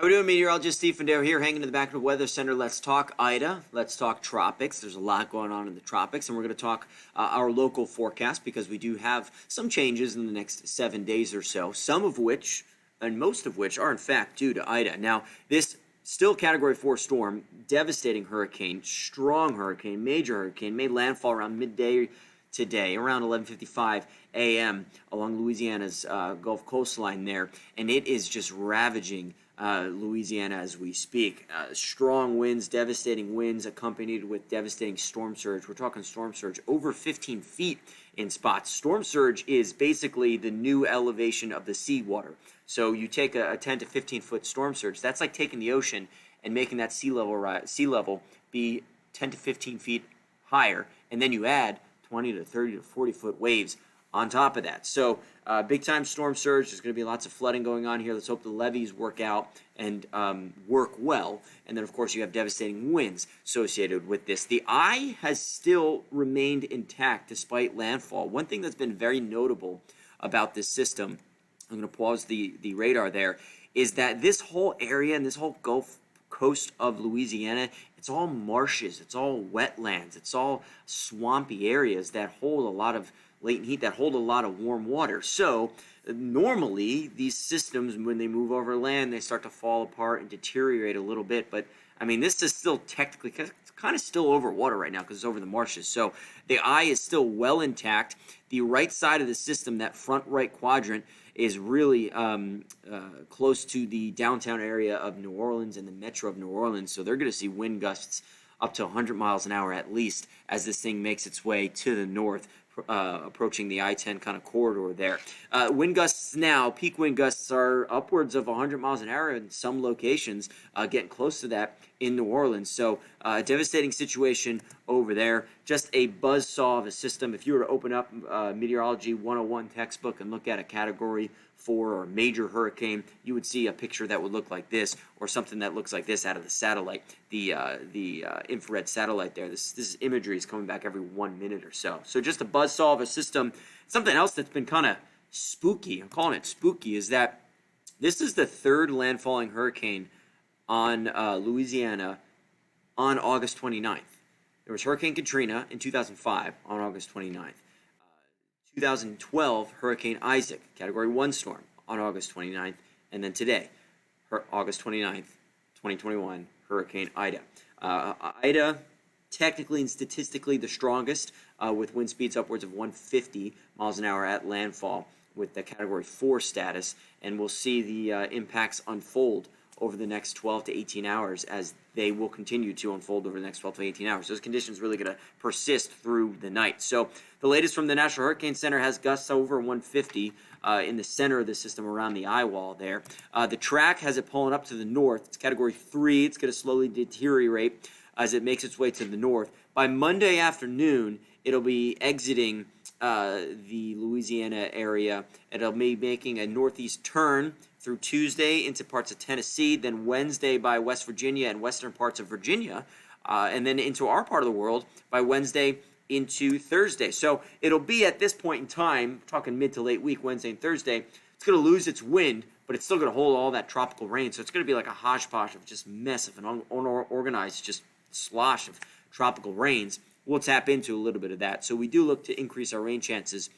How we doing, meteorologist Steve Fandero here, hanging in the back of the Weather Center. Let's talk Ida. Let's talk tropics. There's a lot going on in the tropics, and we're going to talk our local forecast because we do have some changes in the next 7 days or so, some of which, and most of which, are in fact due to Ida. Now, this still Category 4 storm, devastating hurricane, strong hurricane, major hurricane, made landfall around midday today, around 11:55 a.m. along Louisiana's Gulf coastline there, and it is just ravaging Louisiana as we speak. Strong winds, devastating winds, accompanied with devastating storm surge. We're talking storm surge over 15 feet in spots. Storm surge is basically the new elevation of the seawater. So you take a 10 to 15 foot storm surge. That's like taking the ocean and making that sea level be 10 to 15 feet higher, and then you add 20 to 30 to 40 foot waves on top of that. So big time storm surge. There's going to be lots of flooding going on here. Let's hope the levees work out and work well. And then, of course, you have devastating winds associated with this. The eye has still remained intact despite landfall. One thing that's been very notable about this system, I'm going to pause the radar there, is that this whole area and this whole Gulf Coast of Louisiana, it's all marshes, it's all wetlands, it's all swampy areas that hold a lot of latent heat, that hold a lot of warm water. So normally these systems, when they move over land, they start to fall apart and deteriorate a little bit. But I mean, this is still technically kind of still over water right now because it's over the marshes. So the eye is still well intact. The right side of the system, that front right quadrant, is really close to the downtown area of New Orleans and the metro of New Orleans. So they're going to see wind gusts up to 100 miles an hour at least as this thing makes its way to the north, approaching the I-10 kind of corridor there. Wind gusts now, peak wind gusts are upwards of 100 miles an hour in some locations, getting close to that in New Orleans. So devastating situation over there. Just a buzzsaw of a system. If you were to open up Meteorology 101 textbook and look at a Category 4 or major hurricane, you would see a picture that would look like this, or something that looks like this out of the satellite, the infrared satellite there. This imagery is coming back every 1 minute or so. So just a buzzsaw of a system. Something else that's been kind of spooky, I'm calling it spooky, is that this is the third landfalling hurricane on Louisiana on August 29th. There was Hurricane Katrina in 2005 on August 29th. 2012, Hurricane Isaac, Category 1 storm on August 29th. And then today, August 29th, 2021, Hurricane Ida. Ida, technically and statistically the strongest, with wind speeds upwards of 150 miles an hour at landfall with the Category 4 status. And we'll see the impacts unfold over the next 12 to 18 hours as they will continue to unfold over the next 12 to 18 hours. Those conditions really going to persist through the night. So the latest from the National Hurricane Center has gusts over 150 in the center of the system around the eye wall there. The track has it pulling up to the north. It's Category 3. It's going to slowly deteriorate as it makes its way to the north. By Monday afternoon, it'll be exiting the Louisiana area. It'll be making a northeast turn through Tuesday into parts of Tennessee, then Wednesday by West Virginia and western parts of Virginia, and then into our part of the world by Wednesday into Thursday. So it'll be at this point in time, talking mid to late week, Wednesday and Thursday, it's going to lose its wind, but it's still going to hold all that tropical rain. So it's going to be like a hodgepodge of just mess of an unorganized just slosh of tropical rains. We'll tap into a little bit of that. So we do look to increase our rain chances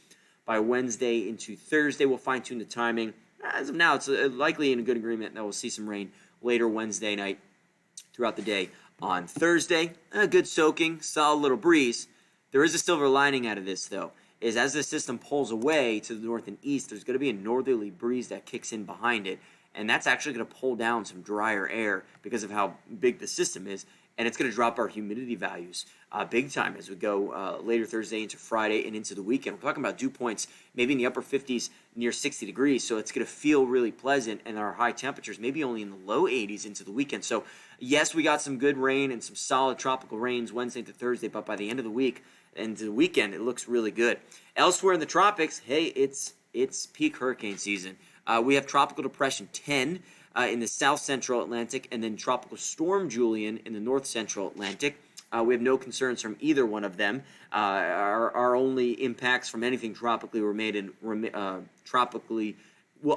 by Wednesday into Thursday. We'll fine-tune the timing. As of now, it's likely in a good agreement that we'll see some rain later Wednesday night throughout the day. On Thursday, a good soaking, solid little breeze. There is a silver lining out of this, though, is as the system pulls away to the north and east, there's going to be a northerly breeze that kicks in behind it, and that's actually going to pull down some drier air because of how big the system is, and it's going to drop our humidity values big time as we go later Thursday into Friday and into the weekend. We're talking about dew points maybe in the upper 50s, near 60 degrees, so it's going to feel really pleasant, and our high temperatures maybe only in the low 80s into the weekend. So yes, we got some good rain and some solid tropical rains Wednesday to Thursday, but by the end of the week and the weekend, it looks really good. Elsewhere in the tropics, hey, it's peak hurricane season. We have Tropical Depression 10 in the south central Atlantic, and then Tropical Storm Julian in the north central Atlantic. We have no concerns from either one of them. Our only impacts from anything tropically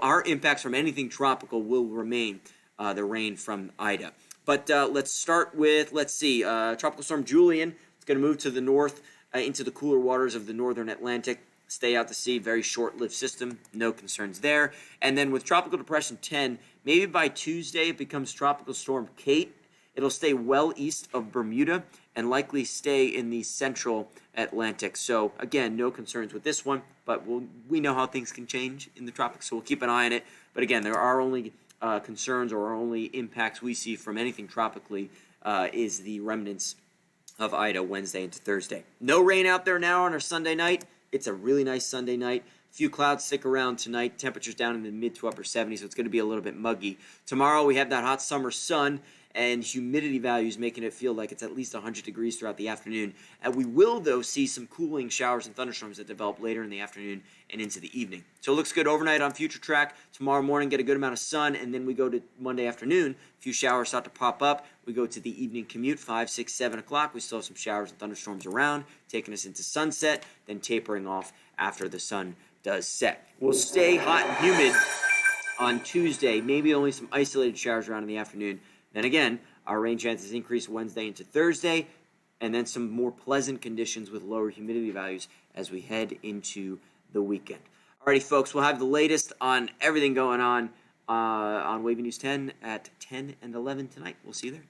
our impacts from anything tropical will remain the rain from Ida. But let's start with, Tropical Storm Julian. It's going to move to the north into the cooler waters of the northern Atlantic. Stay out to sea, very short-lived system, no concerns there. And then with Tropical Depression 10, maybe by Tuesday it becomes Tropical Storm Kate. It'll stay well east of Bermuda and likely stay in the central Atlantic. So, again, no concerns with this one, but we know how things can change in the tropics, so we'll keep an eye on it. But, again, there are only concerns or only impacts we see from anything tropically is the remnants of Ida Wednesday into Thursday. No rain out there now on our Sunday night. It's a really nice Sunday night. Few clouds stick around tonight. Temperatures down in the mid to upper 70s, so it's going to be a little bit muggy. Tomorrow we have that hot summer sun and humidity values making it feel like it's at least 100 degrees throughout the afternoon. And we will, though, see some cooling showers and thunderstorms that develop later in the afternoon and into the evening. So it looks good overnight on Future Track. Tomorrow morning, get a good amount of sun, and then we go to Monday afternoon. A few showers start to pop up. We go to the evening commute, 5, 6, 7 o'clock. We still have some showers and thunderstorms around, taking us into sunset, then tapering off after the sun does set. We'll stay hot and humid on Tuesday, maybe only some isolated showers around in the afternoon. Then again, our rain chances increase Wednesday into Thursday, and then some more pleasant conditions with lower humidity values as we head into the weekend. Alrighty, folks, we'll have the latest on everything going on Wavy News 10 at 10 and 11 tonight. We'll see you there.